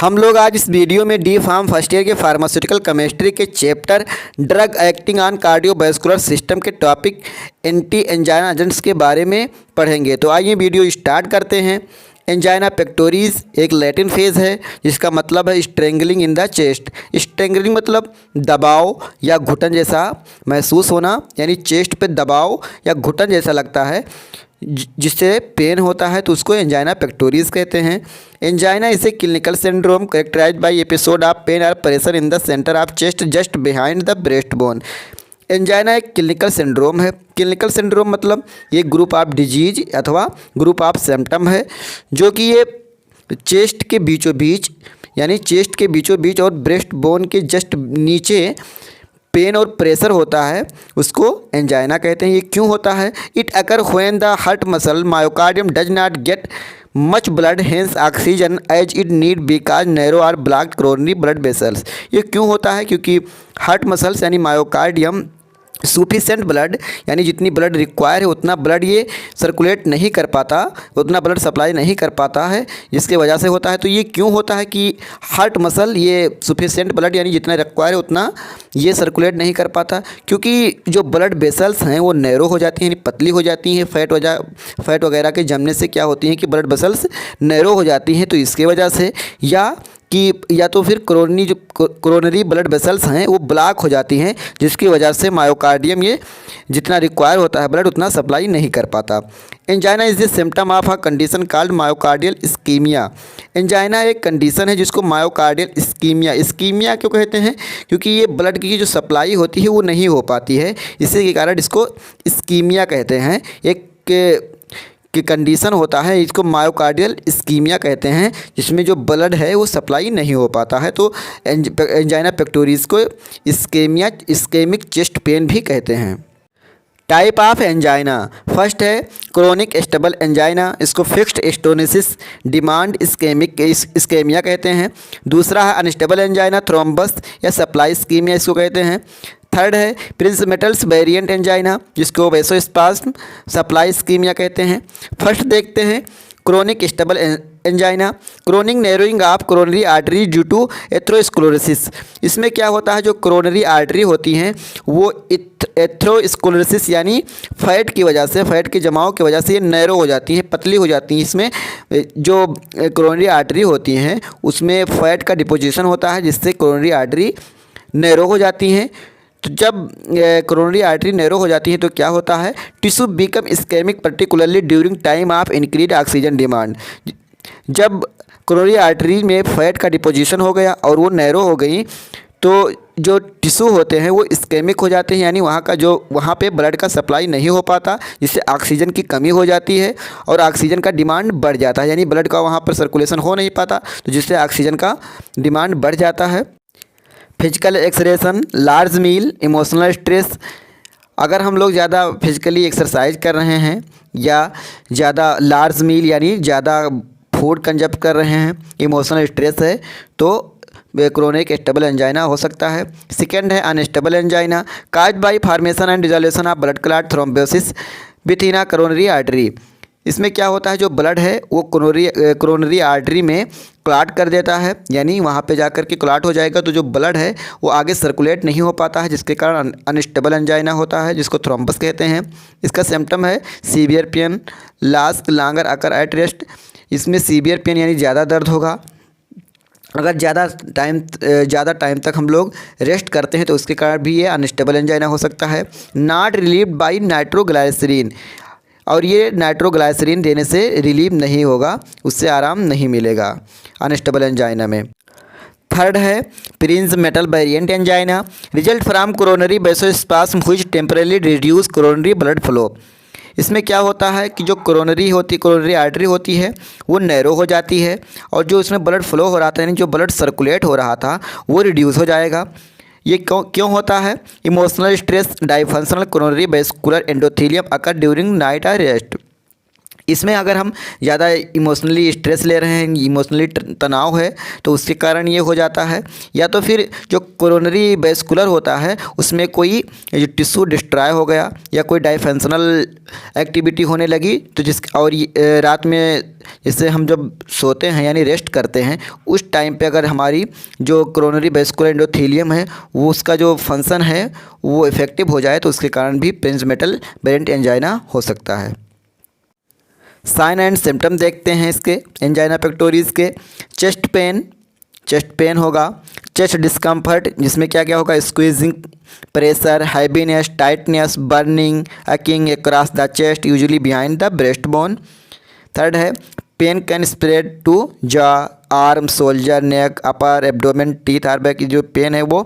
हम लोग आज इस वीडियो में डी फार्म फर्स्ट ईयर के फार्मास्यूटिकल केमिस्ट्री के chapter drug acting on cardiovascular system के टॉपिक एंटी एंजाइना एजेंट्स के बारे में पढ़ेंगे। तो आइए वीडियो स्टार्ट करते हैं। एंजाइना पेक्टोरिस एक लैटिन फेज है जिसका मतलब है स्ट्रेंगलिंग इन द चेस्ट। स्ट्रेंगलिंग मतलब दबाव या घुटन जैसा महसूस होना, यानी चेस्ट पे दबाव या घुटन जैसा लगता है जिससे पेन होता है, तो उसको एंजाइना पेक्टोरिस कहते हैं। Angina is a clinical syndrome characterized by episode of pain और pressure in the centre of chest just behind the breast bone. Angina एक क्लिनिकल सिंड्रोम है। क्लिनिकल सिंड्रोम मतलब ये ग्रुप ऑफ डिजीज अथवा group of symptom है जो कि ये चेस्ट के बीचों बीच, यानी चेस्ट के बीचों बीच और ब्रेस्ट बोन के जस्ट नीचे पेन और प्रेशर होता है, उसको एंजाइना कहते हैं। ये क्यों होता है? It occur when the heart muscle myocardium does not get much blood hence oxygen as it need because narrow are blocked coronary blood vessels. ये क्यों होता है? क्योंकि हार्ट मसल्स यानी मायोकार्डियम सफिशेंट ब्लड, यानी जितनी ब्लड रिक्वायर है उतना ब्लड ये सर्कुलेट नहीं कर पाता, उतना ब्लड सप्लाई नहीं कर पाता है, जिसके वजह से होता है। तो ये क्यों होता है कि हार्ट मसल ये सफिशेंट ब्लड यानी जितना रिक्वायर है उतना ये सर्कुलेट नहीं कर पाता? क्योंकि जो ब्लड वेसल्स हैं वो नैरो हो जाती हैं, यानी पतली हो जाती हैं। फैट वगैरह के जमने से क्या होती हैं कि ब्लड वेसल्स नैरो हो जाती हैं, तो इसके वजह से या तो फिर कोरोनरी ब्लड वेसल्स हैं वो ब्लॉक हो जाती हैं, जिसकी वजह से मायोकार्डियम ये जितना रिक्वायर होता है ब्लड उतना सप्लाई नहीं कर पाता। Angina is the symptom of a condition called myocardial ischemia. Angina एक कंडीशन है जिसको मायोकार्डियल इस्कीमिया क्यों कहते हैं? क्योंकि ये ब्लड की जो सप्लाई होती है वो नहीं हो पाती है, इसी के कारण इसको इस्कीमिया कहते हैं। एक कि कंडीशन होता है, इसको मायोकार्डियल इस्कीमिया कहते हैं, जिसमें जो ब्लड है वो सप्लाई नहीं हो पाता है। तो एंजाइना पेक्टोरिस को इस्केमिक चेस्ट पेन भी कहते हैं। टाइप ऑफ एंजाइना, फर्स्ट है क्रोनिक स्टेबल एंजाइना, इसको फिक्स्ड स्टोनिसिस डिमांड इस्केमिया कहते हैं। दूसरा है अनस्टेबल एंजाइना, थ्रोम्बस या सप्लाई इस्कीमिया इसको कहते हैं। थर्ड है प्रिंसमेटल्स वेरिएंट एंजाइना, जिसको वेसोस्पाज्म सप्लाई इस्कीमिया कहते हैं। फर्स्ट देखते हैं chronic stable angina, chronic narrowing of coronary artery due to atherosclerosis. इसमें क्या होता है, जो कोरोनरी आर्टरी होती हैं वो एथ्रोस्क्लेरोसिस यानी फैट की वजह से, फैट के जमाव की वजह से ये नैरो हो जाती हैं, पतली हो जाती हैं। इसमें जो कोरोनरी आर्टरी होती हैं उसमें फैट का डिपोजिशन होता है, जिससे कोरोनरी आर्टरी नैरो हो जाती हैं। तो जब कोरोनरी आर्टरी नैरो हो जाती है तो क्या होता है, tissue become ischemic particularly during time of increase oxygen demand. जब कोरोनरी आर्टरी में फैट का डिपोजिशन हो गया और वो नैरो हो गई तो जो टिश्यू होते हैं वो इस्केमिक हो जाते हैं, यानी वहाँ पे ब्लड का सप्लाई नहीं हो पाता, जिससे ऑक्सीजन की कमी हो जाती है और ऑक्सीजन का डिमांड बढ़ जाता है, यानी ब्लड का वहाँ पर सर्कुलेशन हो नहीं पाता, तो जिससे ऑक्सीजन का डिमांड बढ़ जाता है। फिजिकल एक्सरेशन, लार्ज मील, इमोशनल स्ट्रेस। अगर हम लोग ज़्यादा फिजिकली एक्सरसाइज कर रहे हैं या ज़्यादा लार्ज मील यानी ज़्यादा फूड कंजप्ट कर रहे हैं, इमोशनल स्ट्रेस है, तो क्रोनिक स्टेबल एंजाइना हो सकता है। सेकेंड है unstable angina, caused by formation and dissolution of blood clot thrombosis within a coronary artery. इसमें क्या होता है, जो ब्लड है वो कोरोनरी आर्टरी में क्लॉट कर देता है, यानी वहाँ पे जाकर के क्लॉट हो जाएगा, तो जो ब्लड है वो आगे सर्कुलेट नहीं हो पाता है, जिसके कारण अनस्टेबल एंजाइना होता है, जिसको थ्रोम्बस कहते हैं। इसका सिम्टम है severe pain, last longer occur at rest. इसमें सीवियर पेन यानी ज़्यादा दर्द होगा, अगर ज़्यादा टाइम तक हम लोग रेस्ट करते हैं तो उसके कारण भी ये अनस्टेबल एंजाइना हो सकता है। नॉट रिलीव्ड बाय नाइट्रोग्लाइसरीन, और ये नाइट्रोग्लाइसरीन देने से रिलीव नहीं होगा, उससे आराम नहीं मिलेगा अनस्टेबल एंजाइना में। थर्ड है Prinzmetal variant angina, result from coronary vasospasm which temporarily reduce coronary blood flow. इसमें क्या होता है कि जो कोरोनरी आर्टरी होती है वो नैरो हो जाती है और जो उसमें ब्लड फ्लो हो रहा था, यानी जो ब्लड सर्कुलेट हो रहा था वो रिड्यूस हो जाएगा। ये क्यों होता है? Emotional stress, dysfunctional coronary vascular endothelium occur during night और रेस्ट। इसमें अगर हम ज़्यादा इमोशनली स्ट्रेस ले रहे हैं, इमोशनली तनाव है, तो उसके कारण ये हो जाता है। या तो फिर जो कोरोनरी वेस्कुलर होता है उसमें कोई जो टिश्यू डिस्ट्रॉय हो गया या कोई डायफंक्शनल एक्टिविटी होने लगी, तो और रात में जैसे हम जब सोते हैं यानी रेस्ट करते हैं, उस टाइम पे अगर हमारी जो कोरोनरी वेस्कुलर एंडोथेलियम है वो उसका जो फंक्शन है वो इफेक्टिव हो जाए, तो उसके कारण भी प्रिंसमेटल वेरिएंट एंजाइना हो सकता है। साइन एंड सिम्टम देखते हैं इसके एंजाइना पेक्टोरिस के। चेस्ट पेन होगा। चेस्ट डिस्कम्फर्ट, जिसमें क्या क्या होगा, squeezing, pressure, heaviness, tightness, burning, aching across the chest usually behind the breast bone. Third है pain can spread to jaw, arm, shoulder, neck, upper abdomen, teeth or back. जो pain है वो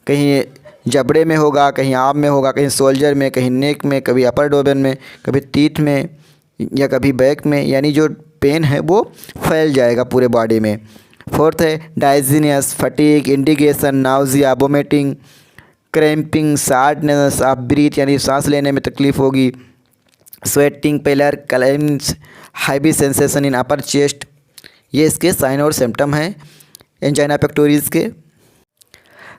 कहीं जबड़े में होगा, कहीं आर्म में होगा, कहीं शोल्डर में, कहीं नेक में, कभी अपर डोमेन में, कभी टीथ में या कभी बैक में, यानी जो पेन है वो फैल जाएगा पूरे बॉडी में। फोर्थ है dizziness, fatigue, indigestion, nausea, vomiting, cramping, shortness of breath, यानी सांस लेने में तकलीफ होगी, sweating, pallor, clammy, heavy sensation in upper chest. ये इसके साइन और सिम्टम हैं एंजाइना पेक्टोरिस के।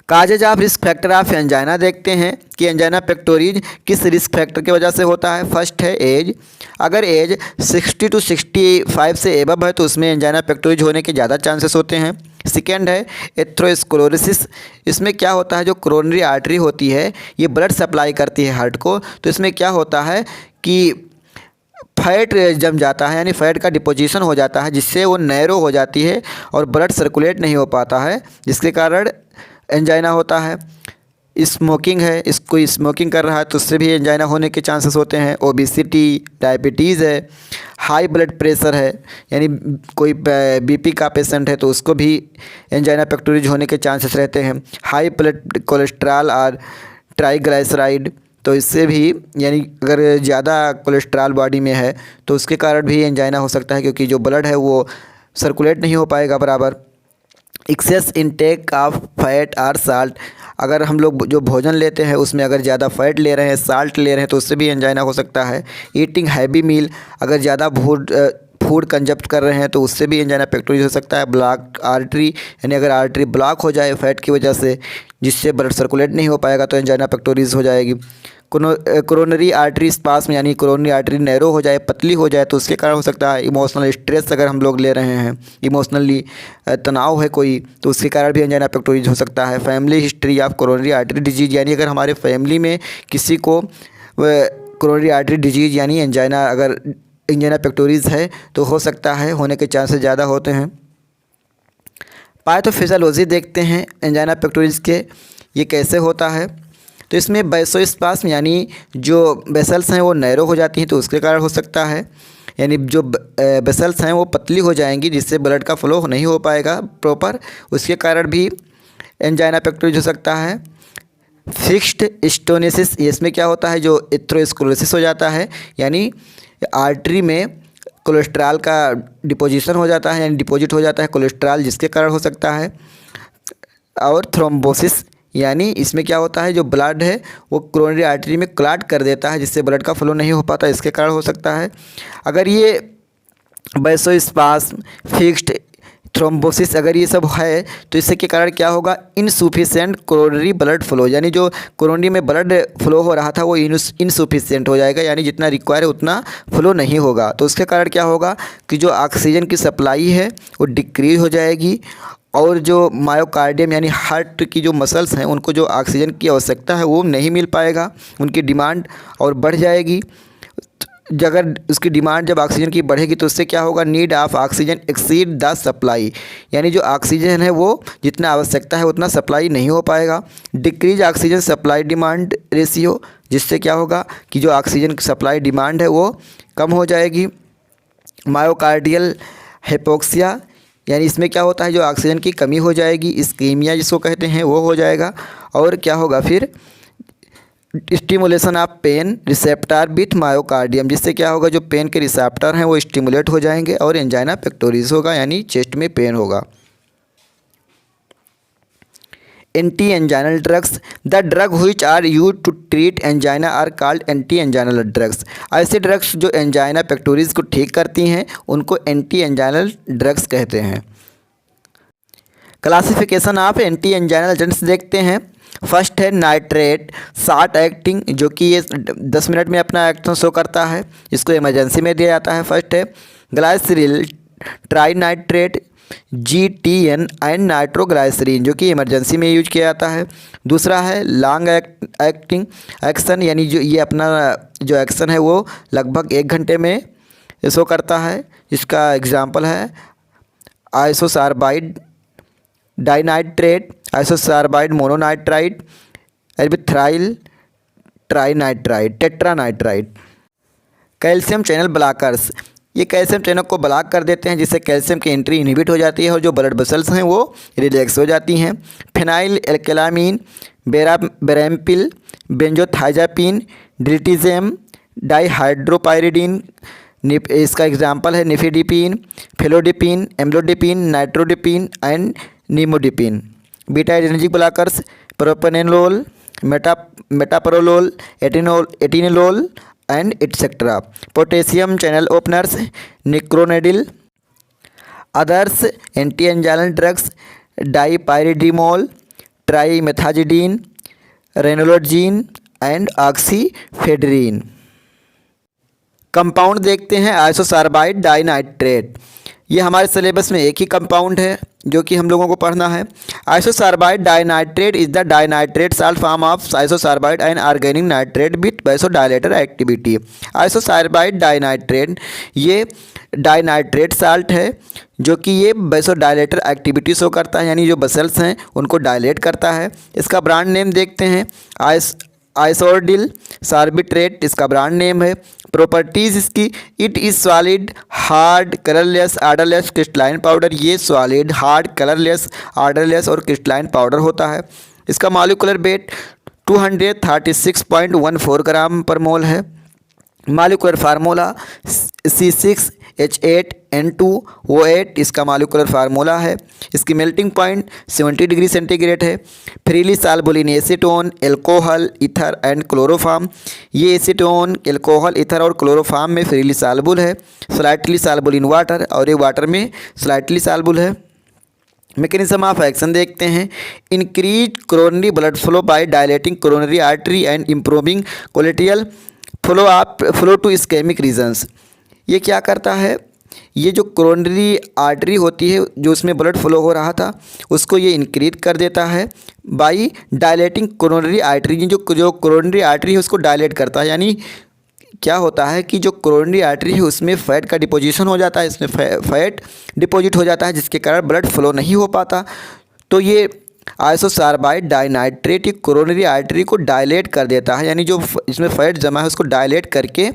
Causes of risk factor of angina देखते हैं कि एंजाइना पेक्टोरिस किस रिस्क फैक्टर की वजह से होता है। फर्स्ट है एज। अगर एज 60 to 65 से एबव है तो उसमें एंजाइना पेक्टोरिस होने के ज़्यादा चांसेस होते हैं। सेकेंड है एथेरोस्क्लेरोसिस। इसमें क्या होता है, जो कोरोनरी आर्टरी होती है ये ब्लड सप्लाई करती है हार्ट को, तो इसमें क्या होता है कि फैट जम जाता है, यानी फैट का डिपोजिशन हो जाता है, जिससे वो नैरो हो जाती है और ब्लड सर्कुलेट नहीं हो पाता है, जिसके कारण एंजाइना होता है। स्मोकिंग है, कोई स्मोकिंग कर रहा है तो उससे भी एंजाइना होने के चांसेस होते हैं। ओबेसिटी, डायबिटीज़ है, हाई ब्लड प्रेशर है, यानी कोई बीपी का पेशेंट है तो उसको भी एंजाइना पेक्टोरिस होने के चांसेस रहते हैं। हाई ब्लड कोलेस्ट्रॉल और ट्राइग्लिसराइड, तो इससे भी, यानी अगर ज़्यादा कोलेस्ट्रॉल बॉडी में है तो उसके कारण भी एंजाइना हो सकता है, क्योंकि जो ब्लड है वो सर्कुलेट नहीं हो पाएगा बराबर। एक्सेस इनटेक ऑफ फैट और साल्ट, अगर हम लोग जो भोजन लेते हैं उसमें अगर ज़्यादा फैट ले रहे हैं, साल्ट ले रहे हैं, तो उससे भी एंजाइना हो सकता है। ईटिंग हैवी मील, अगर ज़्यादा फूड कंजप्ट कर रहे हैं तो उससे भी एंजाइना पेक्टोरिस हो सकता है। ब्लॉक आर्टरी, यानी अगर आर्टरी ब्लॉक हो जाए फैट की वजह से, जिससे ब्लड सर्कुलेट नहीं हो पाएगा, तो एंजाइना पेक्टोरिस हो जाएगी। कोरोनरी आर्टरी स्पास में, यानी कोरोनरी आर्टरी नैरो हो जाए, पतली हो जाए, तो उसके कारण हो सकता है। इमोशनल स्ट्रेस अगर हम लोग ले रहे हैं, इमोशनली तनाव है कोई, तो उसके कारण भी एंजाइना पेक्टोरिस हो सकता है। Family history of coronary artery disease, यानी अगर हमारे फैमिली में किसी को कोरोनरी आर्टरी डिजीज़ यानी एंजाइना पेक्टोरिस है तो हो सकता है, होने के चांसेस ज़्यादा होते हैं। पैथोफिजियोलॉजी देखते हैं एंजाइना पेक्टोरिस के, ये कैसे होता है। तो इसमें वैसोस्पास्म, यानी जो वेसल्स हैं वो नैरो हो जाती हैं, तो उसके कारण हो सकता है, यानी जो वेसल्स हैं वो पतली हो जाएंगी, जिससे ब्लड का फ्लो नहीं हो पाएगा प्रॉपर, उसके कारण भी एंजाइना पेक्टोरिस हो सकता है। फिक्स्ड स्टोनेसिस, इसमें क्या होता है, जो एथेरोस्क्लेरोसिस हो जाता है, यानी आर्टरी में कोलेस्ट्रॉल का डिपोजिशन हो जाता है, यानी डिपॉजिट हो जाता है कोलेस्ट्रॉल, जिसके कारण हो सकता है। और थ्रोम्बोसिस, यानी इसमें क्या होता है, जो ब्लड है वो कोरोनरी आर्टरी में क्लॉट कर देता है, जिससे ब्लड का फ्लो नहीं हो पाता, इसके कारण हो सकता है। अगर ये वैसोस्पास्म, फिक्स्ड, थ्रोम्बोसिस अगर ये सब है तो इससे के कारण क्या होगा, इनसुफिशिएंट कोरोनरी ब्लड फ्लो, यानी जो कोरोनरी में ब्लड फ्लो हो रहा था वो इनसुफिशिएंट हो जाएगा, यानी जितना रिक्वायर है उतना फ्लो नहीं होगा। तो उसके कारण क्या होगा कि जो ऑक्सीजन की सप्लाई है वो डिक्रीज हो जाएगी, और जो मायोकार्डियम यानी हार्ट की जो मसल्स हैं उनको जो ऑक्सीजन की आवश्यकता है वो नहीं मिल पाएगा, उनकी डिमांड और बढ़ जाएगी। अगर उसकी डिमांड जब ऑक्सीजन की बढ़ेगी तो उससे क्या होगा, need of oxygen exceed the supply, यानी जो ऑक्सीजन है वो जितना आवश्यकता है उतना सप्लाई नहीं हो पाएगा। Decrease oxygen supply demand ratio, जिससे क्या होगा कि जो ऑक्सीजन की सप्लाई डिमांड है वो कम हो जाएगी। मायोकार्डियल हाइपोक्सिया, यानी इसमें क्या होता है, जो ऑक्सीजन की कमी हो जाएगी, इस्कीमिया जिसको कहते हैं वो हो जाएगा। और क्या होगा फिर, stimulation of pain receptor with myocardium, जिससे क्या होगा, जो पेन के रिसेप्टर हैं वो स्टिमुलेट हो जाएंगे और एंजाइना पेक्टोरिस होगा, यानी चेस्ट में पेन होगा। Anti anginal drugs. The drug which are used to treat angina are called anti anginal drugs. ऐसे ड्रग्स जो एंजाइना पेक्टोरिस को ठीक करती हैं उनको एंटी एंजाइनल ड्रग्स कहते हैं। Classification of anti anginal agents देखते हैं। फर्स्ट है नाइट्रेट शॉर्ट एक्टिंग, जो कि ये 10 मिनट में अपना एक्शन शो करता है, इसको इमरजेंसी में दिया जाता है। फर्स्ट है ग्लाइसरील ट्राइनाइट्रेट GTN एंड नाइट्रोग्लाइसरीन, जो कि इमरजेंसी में यूज किया जाता है। दूसरा है लॉन्ग एक्टिंग एक्शन, यानी जो ये अपना जो एक्शन है वो लगभग 1 घंटे में शो करता है। इसका एग्जांपल है isosorbide dinitrate, आइसोसार्बाइड मोनोनाइट्राइड, एर्बिथ्राइल ट्राइनाइट्राइड, टेट्रानाइट्राइड। Calcium channel blockers, ये कैल्शियम चैनल को ब्लॉक कर देते हैं जिससे कैल्शियम की एंट्री इनहिबिट हो जाती है और जो ब्लड वेसल्स हैं वो रिलैक्स हो जाती हैं। फिनाइल एल्केलामीन, बेराम्पिल, बेंजोथाइजापिन, डिल्टीजेम, डाइहाइड्रोपाइरिडीन, इसका एग्जांपल है nifedipine, felodipine, amlodipine, nitrendipine and nimodipine. Beta adrenergic blockers propranolol, metoprolol, atenolol and etcetera. Potassium channel openers nicorandil. Others anti anginal drugs dipyridamole, trimetazidine, ranolazine and oxyfedrine. Compound देखते हैं आइसोसार्बाइड dinitrate. ये हमारे syllabus में एक ही compound है जो कि हम लोगों को पढ़ना है। Isosorbide dinitrate is the dinitrate salt form of isosorbide and organic nitrate with vasodilator activity. Isosorbide dinitrate ये डाइनाइट्रेट साल्ट है जो कि ये वैसोडाइलेटर एक्टिविटी शो करता है, यानी जो मसल्स हैं उनको डायलेट करता है। इसका ब्रांड नेम देखते हैं आइसोर्डिल सार्बिट्रेट, इसका ब्रांड नेम है। प्रॉपर्टीज़ इसकी, it is solid hard colourless odourless crystalline powder, ये सॉलिड हार्ड कलरलेस ऑर्डरलेस और क्रिस्टलाइन पाउडर होता है। इसका मॉलिक्यूलर वेट 236.14 ग्राम पर मोल है। मॉलिक्यूलर फार्मूला C6H8N2O8 इसका मॉलिक्यूलर फार्मूला है। इसकी मेल्टिंग पॉइंट 70 डिग्री सेंटीग्रेड है। Freely soluble in acetone, alcohol, ether and chloroform, ये एसीटोन, एल्कोहल, ईथर और क्लोरोफॉर्म में फ्रीली सॉल्युबल है। स्लाइटली सॉल्युबल इन वाटर, और ये वाटर में स्लाइटली सॉल्युबल है। मैकेनिज्म ऑफ एक्शन देखते हैं। Increase coronary blood flow by dilating coronary artery and improving collateral flow to ischaemic regions. ये क्या करता है, ये जो कोरोनरी आर्टरी होती है जो उसमें ब्लड फ्लो हो रहा था उसको ये इंक्रीज कर देता है बाय डायलेटिंग कोरोनरी आर्टरी। जो कोरोनरी आर्टरी है उसको डायलेट करता है, यानी क्या होता है कि जो कोरोनरी आर्टरी है उसमें फैट का डिपोजिशन हो जाता है, इसमें फैट डिपॉजिट हो जाता है जिसके कारण ब्लड फ्लो नहीं हो पाता। तो ये आइसोसार्बाइड डाइनाइट्रेट कोरोनरी आर्टरी को डायलेट कर देता है, यानी जो इसमें फैट जमा है उसको डायलेट करके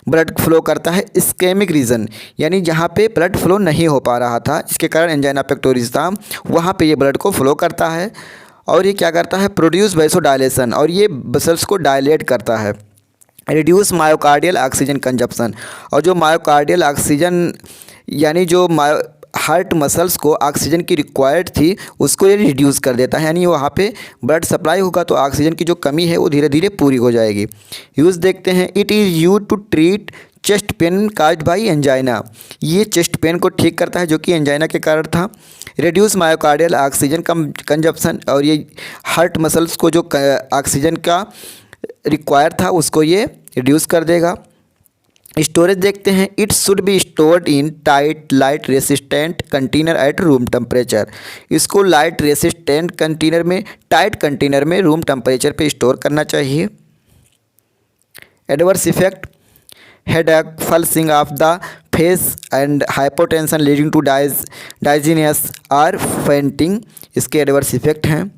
ब्लड फ्लो करता है इस्केमिक रीजन, यानी जहाँ पे ब्लड फ्लो नहीं हो पा रहा था जिसके कारण एंजाइना पेक्टोरिस था वहाँ पे ये ब्लड को फ्लो करता है। और ये क्या करता है, प्रोड्यूस वैसोडाइलेशन, और ये मसल्स को डायलेट करता है। रिड्यूस मायोकार्डियल ऑक्सीजन कंजप्शन, और जो मायोकार्डियल ऑक्सीजन यानी जो हार्ट मसल्स को ऑक्सीजन की रिक्वायर्ड थी उसको ये रिड्यूस कर देता है, यानी वहाँ पे ब्लड सप्लाई होगा तो ऑक्सीजन की जो कमी है वो धीरे धीरे पूरी हो जाएगी। यूज़ देखते हैं। It is use to treat chest pain caused by angina, ये चेस्ट पेन को ठीक करता है जो कि एंजाइना के कारण था। रिड्यूस मायोकार्डियल ऑक्सीजन कंजप्शन, और ये हार्ट मसल्स को जो ऑक्सीजन का रिक्वायर था उसको ये रिड्यूस कर देगा। स्टोरेज देखते हैं। It should be stored in tight light resistant container at room temperature, इसको लाइट रेसिस्टेंट कंटेनर में, टाइट कंटेनर में रूम टेम्परेचर पे स्टोर करना चाहिए। Adverse effect, headache, flushing of the face and hypotension leading to dizziness और fainting, इसके adverse effect हैं।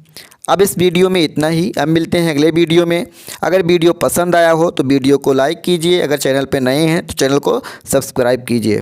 अब इस वीडियो में इतना ही, अब मिलते हैं अगले वीडियो में। अगर वीडियो पसंद आया हो तो वीडियो को लाइक कीजिए, अगर चैनल पे नए हैं तो चैनल को सब्सक्राइब कीजिए।